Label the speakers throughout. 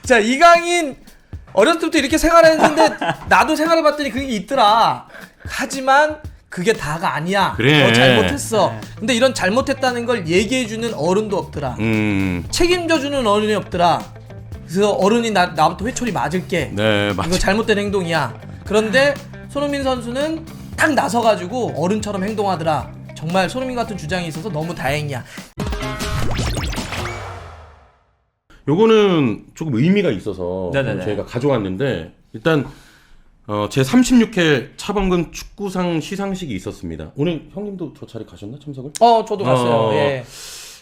Speaker 1: 자, 이강인 어렸을 때부터 이렇게 생활했는데 나도 생활해봤더니 그게 있더라. 하지만 그게 다가 아니야.
Speaker 2: 그래.
Speaker 1: 너 잘못했어. 근데 이런 잘못했다는 걸 얘기해주는 어른도 없더라. 책임져주는 어른이 없더라. 그래서 어른이 나부터 회초리 맞을게.
Speaker 2: 네, 맞아.
Speaker 1: 이거 잘못된 행동이야. 그런데 손흥민 선수는 딱 나서가지고 어른처럼 행동하더라. 정말 손흥민 같은 주장이 있어서 너무 다행이야.
Speaker 2: 요거는 조금 의미가 있어서
Speaker 3: 네네네.
Speaker 2: 저희가 가져왔는데 일단 제 36회 차범근 축구상 시상식이 있었습니다. 오늘 형님도 저 자리 가셨나 참석을?
Speaker 1: 저도 갔어요. 예.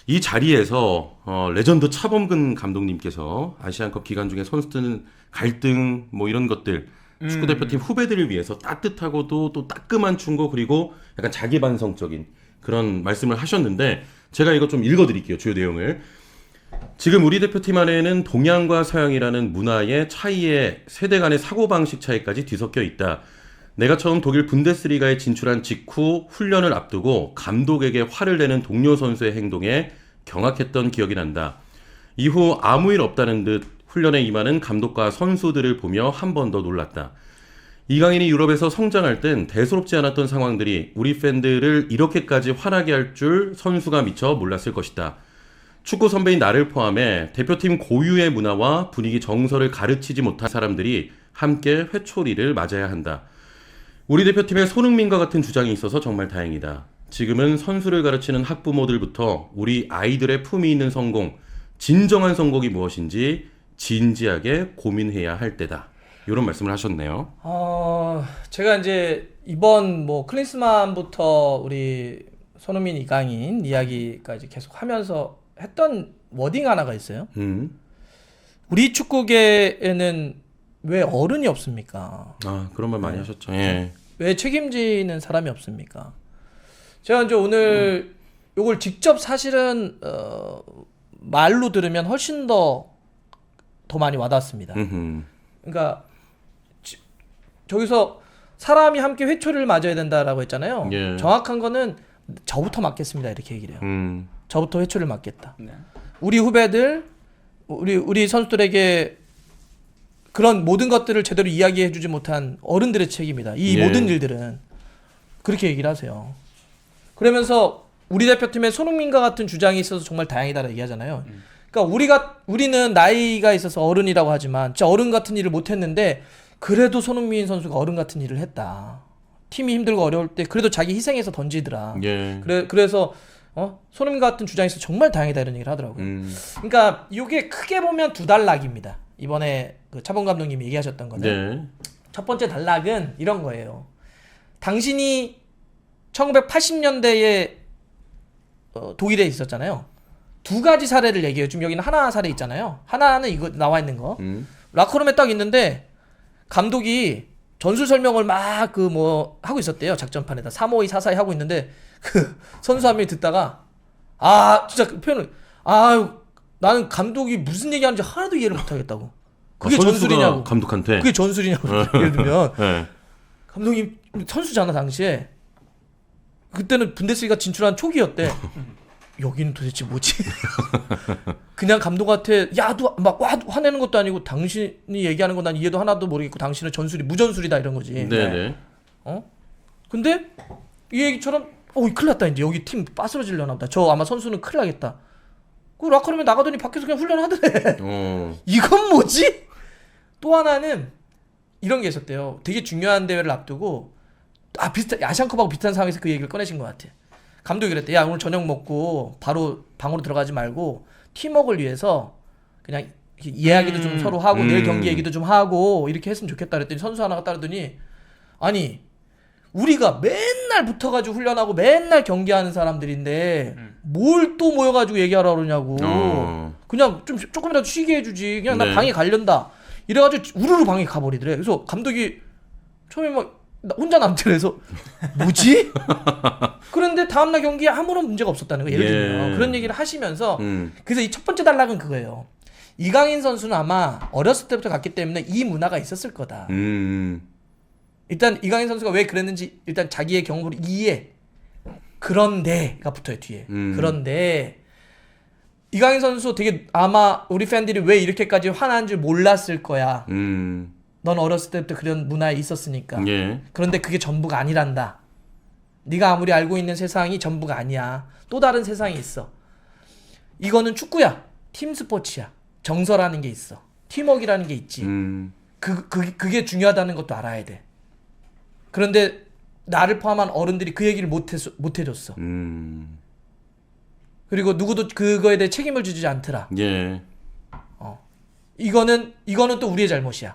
Speaker 2: 이 자리에서 레전드 차범근 감독님께서 아시안컵 기간 중에 선수들 갈등 뭐 이런 것들 축구대표팀 후배들을 위해서 따뜻하고도 또 따끔한 충고 그리고 약간 자기반성적인 그런 말씀을 하셨는데 제가 이거 좀 읽어드릴게요. 주요 내용을. 지금 우리 대표팀 안에는 동양과 서양이라는 문화의 차이에 세대 간의 사고방식 차이까지 뒤섞여 있다. 내가 처음 독일 분데스리가에 진출한 직후 훈련을 앞두고 감독에게 화를 내는 동료 선수의 행동에 경악했던 기억이 난다. 이후 아무 일 없다는 듯 훈련에 임하는 감독과 선수들을 보며 한 번 더 놀랐다. 이강인이 유럽에서 성장할 땐 대수롭지 않았던 상황들이 우리 팬들을 이렇게까지 화나게 할 줄 선수가 미처 몰랐을 것이다. 축구 선배인 나를 포함해 대표팀 고유의 문화와 분위기 정서를 가르치지 못한 사람들이 함께 회초리를 맞아야 한다. 우리 대표팀에 손흥민과 같은 주장이 있어서 정말 다행이다. 지금은 선수를 가르치는 학부모들부터 우리 아이들의 품위 있는 성공, 진정한 성공이 무엇인지 진지하게 고민해야 할 때다. 이런 말씀을 하셨네요.
Speaker 1: 제가 이제 이번 뭐 클린스만부터 우리 손흥민, 이강인 이야기까지 계속 하면서 했던 워딩 하나가 있어요. 우리 축구계에는 왜 어른이 없습니까?
Speaker 2: 그런 말 많이 하셨죠. 예.
Speaker 1: 왜 책임지는 사람이 없습니까? 제가 이제 오늘 요걸 직접 사실은 말로 들으면 훨씬 더 많이 와닿습니다. 그러니까 저기서 사람이 함께 회초리를 맞아야 된다라고 했잖아요.
Speaker 2: 예.
Speaker 1: 정확한 거는 저부터 맞겠습니다 이렇게 얘기를 해요. 저부터 회초리를 맞겠다.
Speaker 3: 네.
Speaker 1: 우리 후배들, 우리 선수들에게 그런 모든 것들을 제대로 이야기해주지 못한 어른들의 책임이다. 이
Speaker 2: 예.
Speaker 1: 모든 일들은 그렇게 얘기를 하세요. 그러면서 우리 대표팀에 손흥민과 같은 주장이 있어서 정말 다행이다라고 얘기하잖아요. 그러니까 우리는 나이가 있어서 어른이라고 하지만 진짜 어른 같은 일을 못했는데 그래도 손흥민 선수가 어른 같은 일을 했다. 팀이 힘들고 어려울 때 그래도 자기 희생해서 던지더라.
Speaker 2: 예.
Speaker 1: 그래서 손흥민 같은 주장이 있어서 정말 다행이다 이런 얘기를 하더라고요. 그러니까 이게 크게 보면 두 단락입니다. 이번에 그 차범 감독님이 얘기하셨던 거는
Speaker 2: 네.
Speaker 1: 첫 번째 단락은 이런 거예요. 당신이 1980년대에 독일에 있었잖아요. 두 가지 사례를 얘기해요. 지금 여기는 하나 사례 있잖아요. 하나는 이거 나와 있는 거. 라커룸에 딱 있는데 감독이 전술 설명을 막 그 뭐 하고 있었대요. 작전판에다 352, 442 하고 있는데 그 선수 한 명이 듣다가 진짜 그 표현을 나는 감독이 무슨 얘기하는지 하나도 이해를 못하겠다고. 그게 전술이냐고.
Speaker 2: 감독한테.
Speaker 1: 그게 전술이냐고. 예를 들면
Speaker 2: 네.
Speaker 1: 감독님 선수잖아 당시에. 그때는 분데스리가 진출한 초기였대. 여기는 도대체 뭐지? 그냥 감독한테 야도 막 화내는 것도 아니고 당신이 얘기하는 건 난 이해도 하나도 모르겠고 당신은 무전술이다 이런 거지.
Speaker 2: 네네.
Speaker 1: 근데 이 얘기처럼 큰일 났다 이제 여기 팀 빠스러지려나 보다. 저 아마 선수는 큰일 나겠다. 그 라커룸에 나가더니 밖에서 그냥 훈련하더래. 이건 뭐지? 또 하나는 이런 게 있었대요. 되게 중요한 대회를 앞두고 아시안컵하고 비슷한 상황에서 그 얘기를 꺼내신 것 같아. 감독이 그랬대. 야 오늘 저녁 먹고 바로 방으로 들어가지 말고 팀워크를 위해서 그냥 이야기도 좀 서로 하고 내일 경기 얘기도 좀 하고 이렇게 했으면 좋겠다 그랬더니 선수 하나가 따르더니 아니 우리가 맨날 붙어가지고 훈련하고 맨날 경기하는 사람들인데 뭘 또 모여가지고 얘기하라 그러냐고. 그냥 좀 조금이라도 쉬게 해주지. 그냥 나
Speaker 2: 네.
Speaker 1: 방에 가련다. 이래가지고 우르르 방에 가버리더래. 그래서 감독이 처음에 막 혼자 남들해서 뭐지? 그런데 다음날 경기에 아무런 문제가 없었다는 거예요. 예를 들면 그런 얘기를 하시면서 그래서 이 첫 번째 단락은 그거예요. 이강인 선수는 아마 어렸을 때부터 갔기 때문에 이 문화가 있었을 거다. 일단 이강인 선수가 왜 그랬는지 일단 자기의 경험으로 이해. 그런데가 붙어요 뒤에. 그런데 이강인 선수 되게 아마 우리 팬들이 왜 이렇게까지 화난 줄 몰랐을 거야. 넌 어렸을 때부터 그런 문화에 있었으니까.
Speaker 2: 예.
Speaker 1: 그런데 그게 전부가 아니란다. 네가 아무리 알고 있는 세상이 전부가 아니야. 또 다른 세상이 있어. 이거는 축구야. 팀 스포츠야. 정서라는 게 있어. 팀워크라는 게 있지. 그게 중요하다는 것도 알아야 돼. 그런데 나를 포함한 어른들이 그 얘기를 못 해줬어. 그리고 누구도 그거에 대해 책임을 지지 않더라.
Speaker 2: 예.
Speaker 1: 이거는 또 우리의 잘못이야.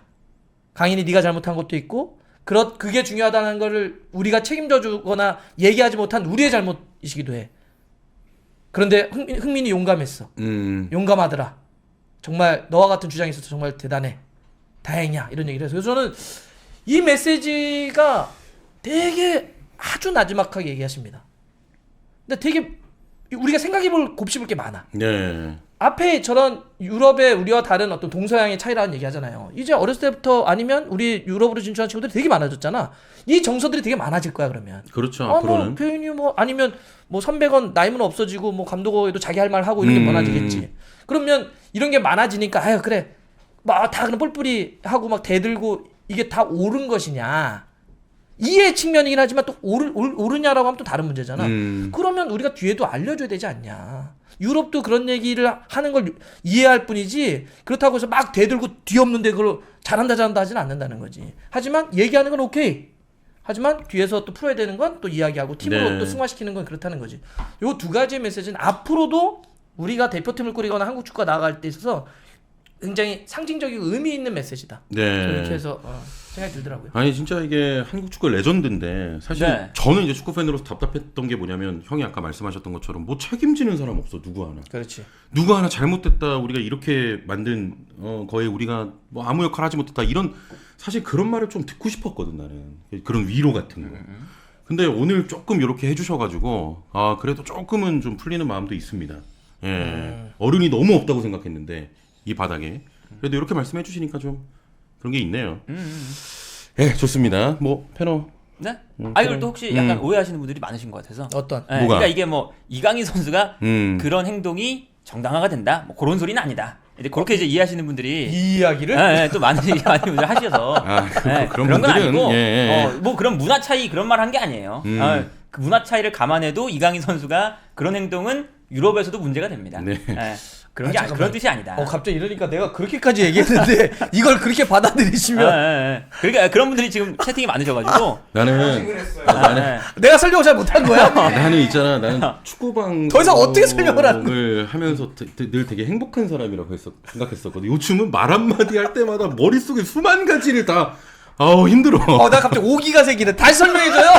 Speaker 1: 강인이 네가 잘못한 것도 있고, 그게 중요하다는 거를 우리가 책임져 주거나 얘기하지 못한 우리의 잘못이기도 해. 그런데 흥민이 용감했어. 용감하더라. 정말 너와 같은 주장이 있어서 정말 대단해. 다행이야. 이런 얘기를 해서. 그래서 저는 이 메시지가 되게 아주 나지막하게 얘기하십니다. 근데 되게 우리가 생각해볼 곱씹을 게 많아.
Speaker 2: 네.
Speaker 1: 앞에 저런 유럽의 우리와 다른 어떤 동서양의 차이라는 얘기 하잖아요. 이제 어렸을 때부터 아니면 우리 유럽으로 진출한 친구들이 되게 많아졌잖아. 이 정서들이 되게 많아질 거야, 그러면.
Speaker 2: 그렇죠. 앞으로는.
Speaker 1: 뭐 표현이 뭐 아니면 뭐 선배건 나이면 없어지고 뭐 감독에도 자기 할 말 하고 이런 게 많아지겠지. 그러면 이런 게 많아지니까 아유 그래. 막 다 그냥 뿔뿔이 하고 막 대들고 이게 다 옳은 것이냐. 이해 측면이긴 하지만 또 옳으냐라고 하면 또 다른 문제잖아. 그러면 우리가 뒤에도 알려줘야 되지 않냐. 유럽도 그런 얘기를 하는 걸 이해할 뿐이지 그렇다고 해서 막 대들고 뒤없는데 그걸 잘한다 하지는 않는다는 거지. 하지만 얘기하는 건 오케이. 하지만 뒤에서 또 풀어야 되는 건 또 이야기하고 팀으로
Speaker 2: 네.
Speaker 1: 또 승화시키는 건 그렇다는 거지. 요 두 가지의 메시지는 앞으로도 우리가 대표팀을 꾸리거나 한국 축구가 나아갈 때 있어서 굉장히 상징적이고 의미 있는 메시지다.
Speaker 2: 네.
Speaker 1: 이렇게 해서 생각이 들더라고요.
Speaker 2: 아니 진짜 이게 한국 축구 레전드인데 사실
Speaker 3: 네.
Speaker 2: 저는 이제 축구 팬으로서 답답했던 게 뭐냐면 형이 아까 말씀하셨던 것처럼 뭐 책임지는 사람 없어 누구 하나.
Speaker 1: 그렇지.
Speaker 2: 누구 하나 잘못됐다 우리가 이렇게 만든 거의 우리가 뭐 아무 역할 하지 못했다 이런 사실 그런 말을 좀 듣고 싶었거든 나는 그런 위로 같은 거. 근데 오늘 조금 이렇게 해주셔가지고 아 그래도 조금은 좀 풀리는 마음도 있습니다. 예. 어른이 너무 없다고 생각했는데 이 바닥에 그래도 이렇게 말씀해 주시니까 좀 그런 게 있네요. 예, 좋습니다. 뭐 패너
Speaker 3: 네? 아 이걸 또 혹시 약간 오해하시는 분들이 많으신 것 같아서.
Speaker 1: 어떤?
Speaker 3: 네,
Speaker 2: 뭐가?
Speaker 3: 그러니까 이게 뭐 이강인 선수가
Speaker 2: 음.
Speaker 3: 그런 행동이 정당화가 된다. 뭐 그런 소리는 아니다. 이제 그렇게 이제 이해하시는 분들이
Speaker 1: 이 이야기를?
Speaker 3: 또 많은 분들 하셔서
Speaker 2: 그런
Speaker 3: 건
Speaker 2: 분들은
Speaker 3: 아니고
Speaker 2: 예.
Speaker 3: 뭐 그런 문화 차이 그런 말 한 게 아니에요. 그 문화 차이를 감안해도 이강인 선수가 그런 행동은 유럽에서도 문제가 됩니다.
Speaker 2: 네.
Speaker 3: 그런 게
Speaker 1: 잠깐만.
Speaker 3: 그런 뜻이 아니다.
Speaker 1: 갑자기 이러니까 내가 그렇게까지 얘기했는데 이걸 그렇게 받아들이시면
Speaker 3: 그러니까 그런 분들이 지금 채팅이 많으셔가지고
Speaker 2: 나는
Speaker 1: 내가 설명을 잘 못한 거야?
Speaker 2: 나는 있잖아. 나는 축구방
Speaker 1: 더 이상 어떻게 설명을 하는
Speaker 2: 을 하면서 늘 되게 행복한 사람이라고 생각했었거든. 요즘은 말 한마디 할 때마다 머릿속에 수만 가지를 다 힘들어.
Speaker 1: 나 갑자기 오기가 생기네. 다시 설명해줘요.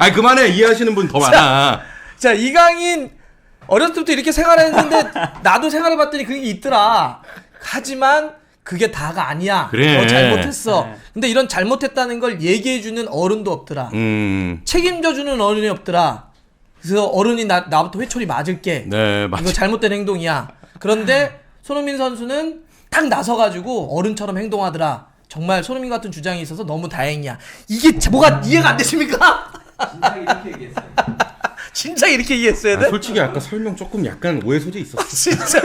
Speaker 2: 아니 그만해. 이해하시는 분 더 많아.
Speaker 1: 자, 이강인 어렸을 때부터 이렇게 생활했는데 나도 생활해봤더니 그게 있더라. 하지만 그게 다가 아니야.
Speaker 2: 그래.
Speaker 1: 너 잘못했어.
Speaker 3: 네.
Speaker 1: 근데 이런 잘못했다는 걸 얘기해주는 어른도 없더라. 책임져주는 어른이 없더라. 그래서 어른이 나부터 회초리 맞을게.
Speaker 2: 네, 맞아.
Speaker 1: 이거 잘못된 행동이야. 그런데 손흥민 선수는 딱 나서가지고 어른처럼 행동하더라. 정말 손흥민 같은 주장이 있어서 너무 다행이야. 이게 뭐가 이해가 안 되십니까?
Speaker 4: 진짜 이렇게 얘기했어요.
Speaker 1: 진짜 이렇게 이해했어야 돼?
Speaker 2: 솔직히 아까 설명 조금 약간 오해 소지 있었어.
Speaker 1: 진짜.